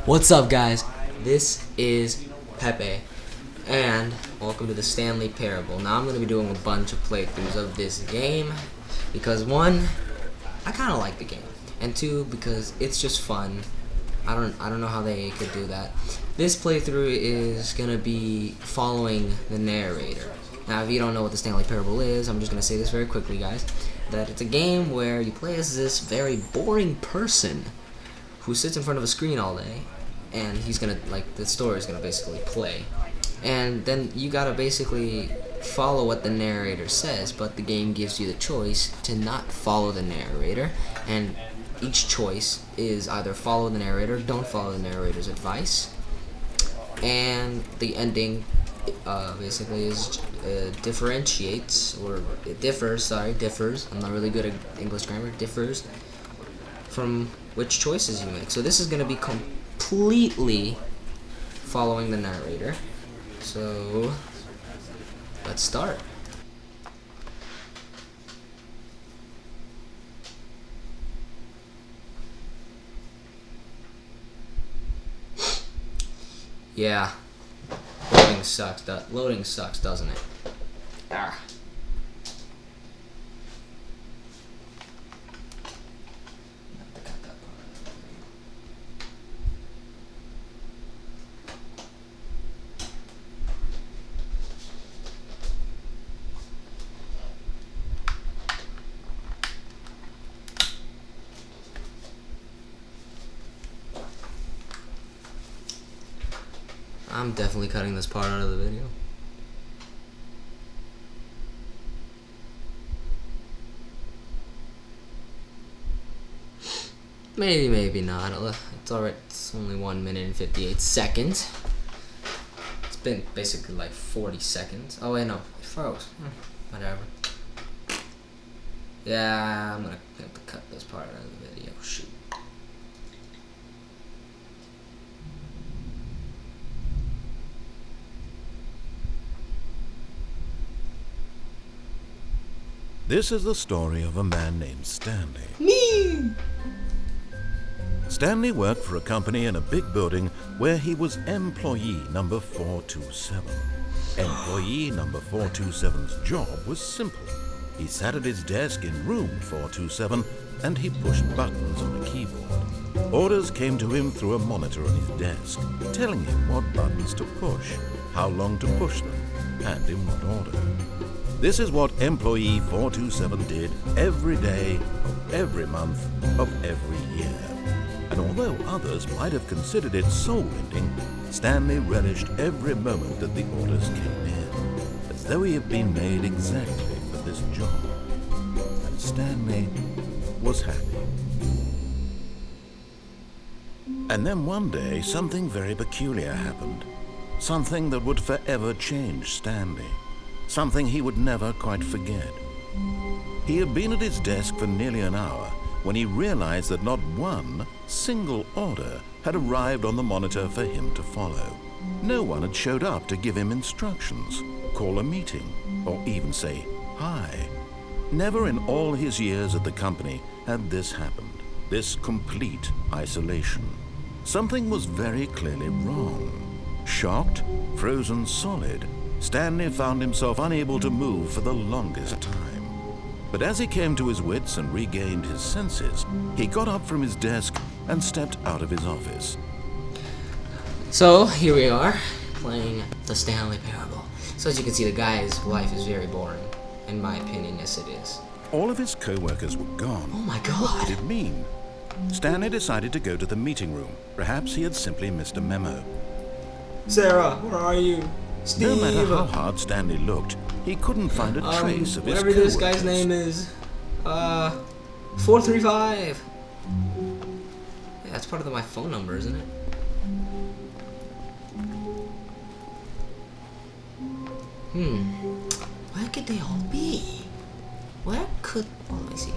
What's up, guys? This is Pepe, and welcome to the Stanley Parable. Now I'm going to be doing a bunch of playthroughs of this game because one, I kind of like the game, and two, because it's just fun. I don't know how they could do that. This playthrough is going to be following the narrator. Now, if you don't know what the Stanley Parable is, I'm just going to say this very quickly, guys, that it's a game where you play as this very boring person who sits in front of a screen all day, and he's gonna, the story is gonna basically play, and then you gotta basically follow what the narrator says, but the game gives you the choice to not follow the narrator, and each choice is either follow the narrator, don't follow the narrator's advice, and the ending basically is differs, I'm not really good at English grammar, differs from which choices you make. So this is going to be completely following the narrator. So let's start. Yeah, loading sucks, doesn't it? Ah. I'm definitely cutting this part out of the video. Maybe not. It's alright. It's only 1 minute and 58 seconds. It's been basically like 40 seconds. Oh wait, no, it froze. Whatever. Yeah, I'm gonna have to cut this part out of the video. Shoot. This is the story of a man named Stanley. Me! Stanley worked for a company in a big building where he was employee number 427. Employee number 427's job was simple. He sat at his desk in room 427 and he pushed buttons on a keyboard. Orders came to him through a monitor on his desk, telling him what buttons to push, how long to push them, and in what order. This is what employee 427 did every day of every month of every year. And although others might have considered it soul-rending, Stanley relished every moment that the orders came in, as though he had been made exactly for this job. And Stanley was happy. And then one day, something very peculiar happened. Something that would forever change Stanley. Something he would never quite forget. He had been at his desk for nearly an hour when he realized that not one single order had arrived on the monitor for him to follow. No one had showed up to give him instructions, call a meeting, or even say hi. Never in all his years at the company had this happened, this complete isolation. Something was very clearly wrong. Shocked, frozen solid, Stanley found himself unable to move for the longest time. But as he came to his wits and regained his senses, he got up from his desk and stepped out of his office. So here we are, playing the Stanley Parable. So as you can see, the guy's life is very boring. In my opinion, yes it is. All of his co-workers were gone. Oh my What god! did it mean? Stanley decided to go to the meeting room. Perhaps he had simply missed a memo. Sarah, where are you? Steve! No matter how hard Stanley looked, he couldn't find a trace of his whatever this guy's co-workers. name is. 435. Yeah, that's part of my phone number, isn't it? Where could they all be? Where could... Oh, let me see.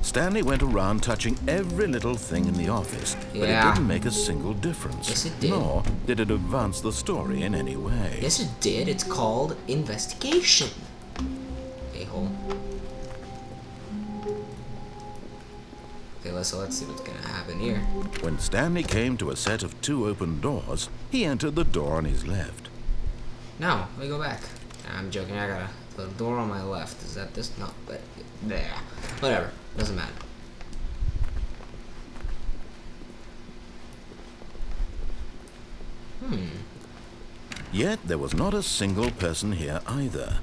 Stanley went around touching every little thing in the office, but it Yeah. didn't make a single difference. Yes, it did. Nor did it advance the story in any way. Yes, it did. It's called investigation. A-hole. Okay, let's see what's gonna happen here. When Stanley came to a set of 2 open doors, he entered the door on his left. No, let me go back. I'm joking. I gotta the door on my left. Is that this? No, but there. Whatever. Doesn't matter. Yet there was not a single person here either.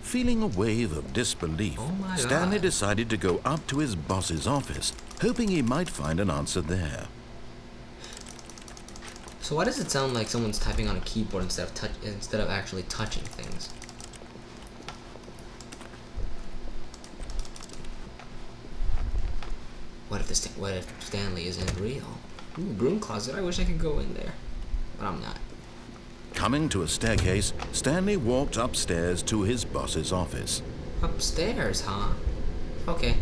Feeling a wave of disbelief, Oh my Stanley God. decided to go up to his boss's office, hoping he might find an answer there. So why does it sound like someone's typing on a keyboard instead of actually touching things? What if Stanley isn't real? Ooh, broom closet. I wish I could go in there, but I'm not. Coming to a staircase, Stanley walked upstairs to his boss's office. Upstairs, huh? Okay.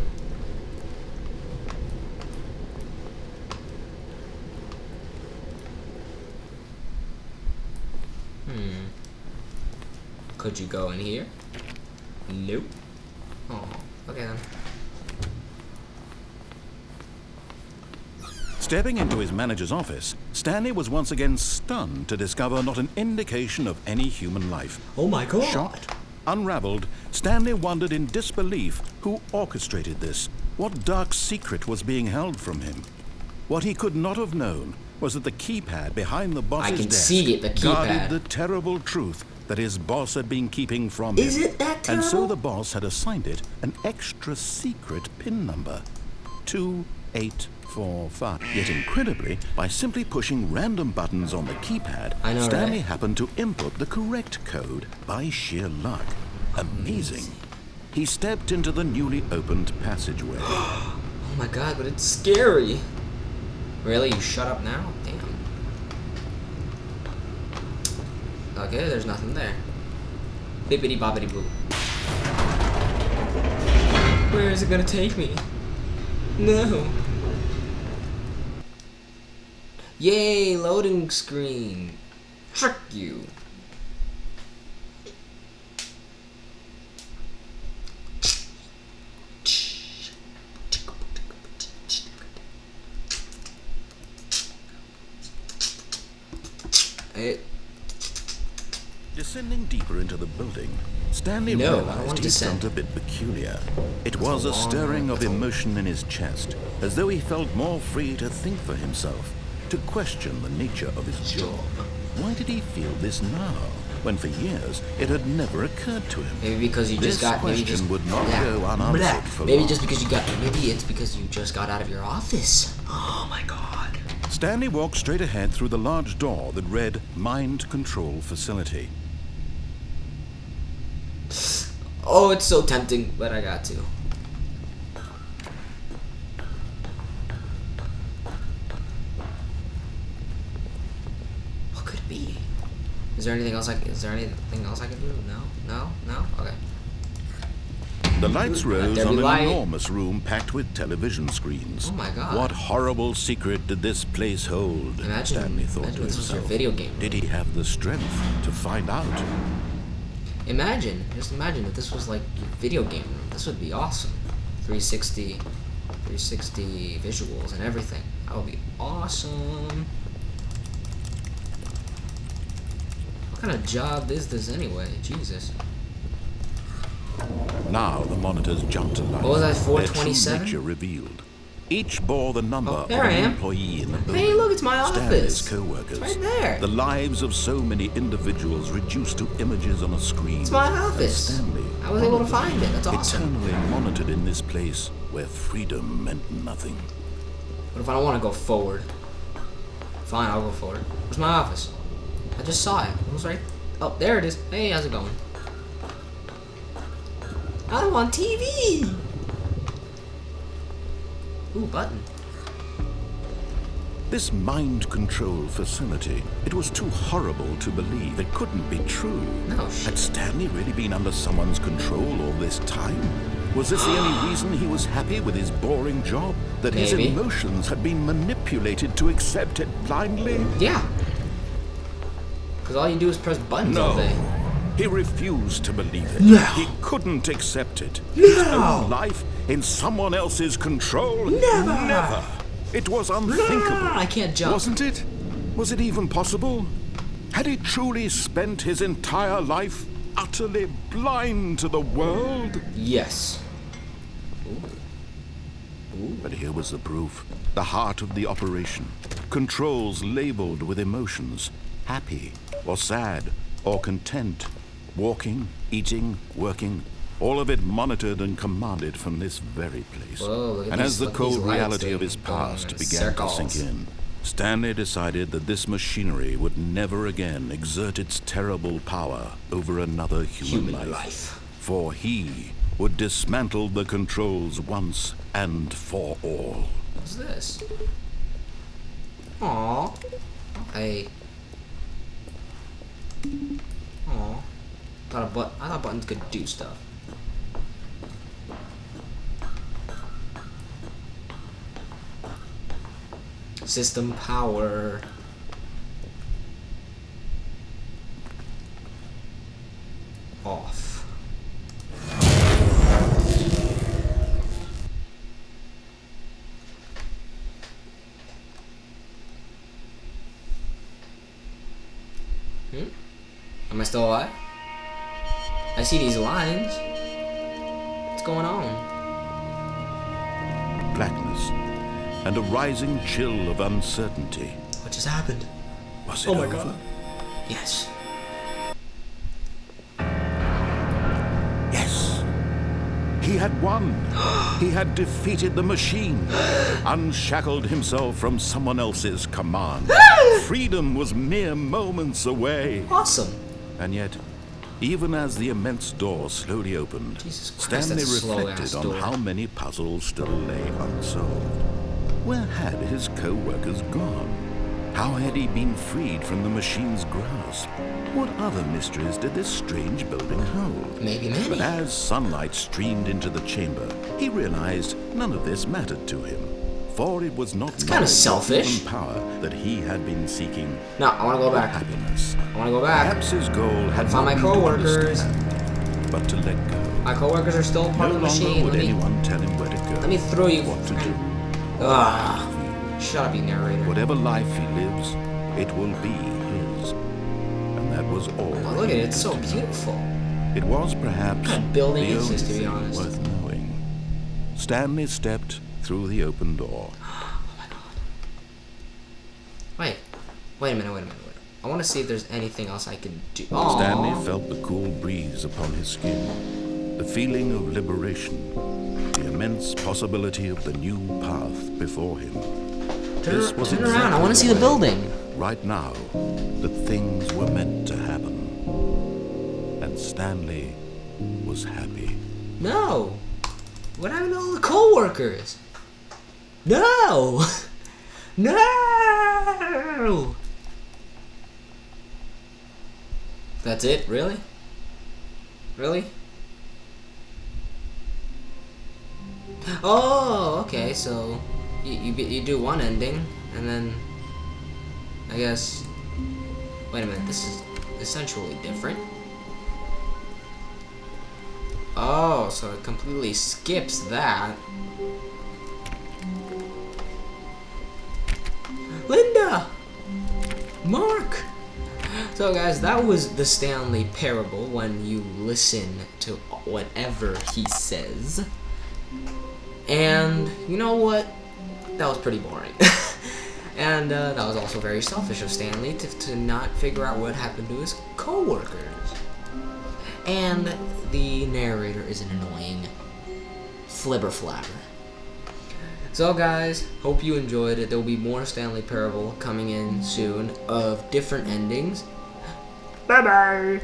Could you go in here? Nope. Oh, okay then. Stepping into his manager's office, Stanley was once again stunned to discover not an indication of any human life. Oh my God. Shocked, unraveled, Stanley wondered in disbelief who orchestrated this, what dark secret was being held from him. What he could not have known was that the keypad behind the boss's I can desk see it, the keypad. guarded the terrible truth that his boss had been keeping from him. Is it that And so terrible? the boss had assigned it an extra secret PIN number, 2845. Yet incredibly, by simply pushing random buttons on the keypad, I know, Stanley right? happened to input the correct code by sheer luck. Amazing. He stepped into the newly opened passageway. Oh my God, but it's scary. Really? You shut up now? Damn. Okay, there's nothing there. Bippity boppity boo. Where is it gonna take me? No. Yay, loading screen. Trick you. Descending deeper into the building, Stanley No, I don't realized want he to descend. felt a bit peculiar. It was a a long stirring way. of emotion in his chest, as though he felt more free to think for himself, to question the nature of his job. Why did he feel this now, when for years it had never occurred to him? Maybe because you just This got. Maybe question just would not blah, go unanswered blah. for Maybe long. just because you got. Maybe it's because you just got out of your office. Oh my God. Stanley walked straight ahead through the large door that read Mind Control Facility. Oh, it's so tempting, but I got to. What could it be? Is there anything else I can do? No? Okay. The lights rose there on be an light. enormous room packed with television screens. Oh my God. What horrible secret did this place hold? Stanley thought to imagine this was your himself. video game room. Did he have the strength to find out? Just imagine that this was like your video game room. This would be awesome. 360 visuals and everything. That would be awesome. What kind of job is this anyway? Jesus. Now the monitors jumped to life. What was that, Their 427? true nature revealed. Each bore the number Oh, of there I an am. employee in the building. Hey, look, it's my Stanley's office. co-workers. It's right there. The lives of so many individuals reduced to images on a screen. It's my And office. Stanley, I was able to one of find them, it. That's awesome. eternally monitored in this place where freedom meant nothing. What if I don't want to go forward? Fine, I'll go forward. Where's my office? I just saw it. It was right. Oh, there it is. Hey, how's it going? I'm on TV. Ooh, button. This mind control facility, it was too horrible to believe. It couldn't be true. No shit. Had Stanley really been under someone's control all this time? Was this the only reason he was happy with his boring job? That his Maybe. emotions had been manipulated to accept it blindly? Yeah. Because all you do is press buttons all day. He refused to believe it. No. He couldn't accept it. His own life, in someone else's control? Never! Never! It was unthinkable. I can't jump. Wasn't it? Was it even possible? Had he truly spent his entire life utterly blind to the world? Yes. But here was the proof. The heart of the operation. Controls labeled with emotions. Happy, or sad, or content. Walking, eating, working. All of it monitored and commanded from this very place. Whoa, look at And as the cold lights reality of his going past in began to sink circles. in, Stanley decided that this machinery would never again exert its terrible power over another human life. For he would dismantle the controls once and for all. What's this? Aww. Hey. Aww. I thought buttons could do stuff. System power. Off. Am I still alive? I see these lines. What's going on? Blackness and a rising chill of uncertainty. What just happened? Was it Oh my over? god. Yes. Yes. He had won. He had defeated the machine, unshackled himself from someone else's command. Freedom was mere moments away. Awesome. And yet, even as the immense door slowly opened, Jesus Christ, Stanley that's a reflected slow-ass on door. how many puzzles still lay unsolved. Where had his co-workers gone? How had he been freed from the machine's grasp? What other mysteries did this strange building hold? Maybe many. But as sunlight streamed into the chamber, he realized none of this mattered to him. For it was not kinda knowledge or selfish. even power that he had been seeking. No, I want to go back. Happiness. I want to go back. Perhaps his goal had Find not my been to coworkers. understand, but to let go. My coworkers are still part No of the longer machine. would anyone tell him where to go. let me throw you. What to do. Ah, shut up, you narrator. Whatever life he lives, it will be his. And that was all. Oh, look at he it. It's so could do. beautiful. It was perhaps What kind of building the is only this, to be thing honest? worth knowing. Stanley stepped through the open door. Wait a minute. I want to see if there's anything else I can do. Aww. Stanley felt the cool breeze upon his skin, the feeling of liberation, the immense possibility of the new path before him. This was Turn around. I exactly want to see the way, building. right now, that things were meant to happen. And Stanley was happy. No. What happened to all the co-workers? No. No. That's it? Really? Really? Oh, okay. So you do one ending, and then I guess. Wait a minute. This is essentially different. Oh, so it completely skips that. Linda! Mark! So guys, that was the Stanley parable when you listen to whatever he says. And you know what? That was pretty boring. And that was also very selfish of Stanley to not figure out what happened to his co-workers. And the narrator is an annoying flibber flabber. So guys, hope you enjoyed it. There will be more Stanley Parable coming in soon of different endings. Bye bye!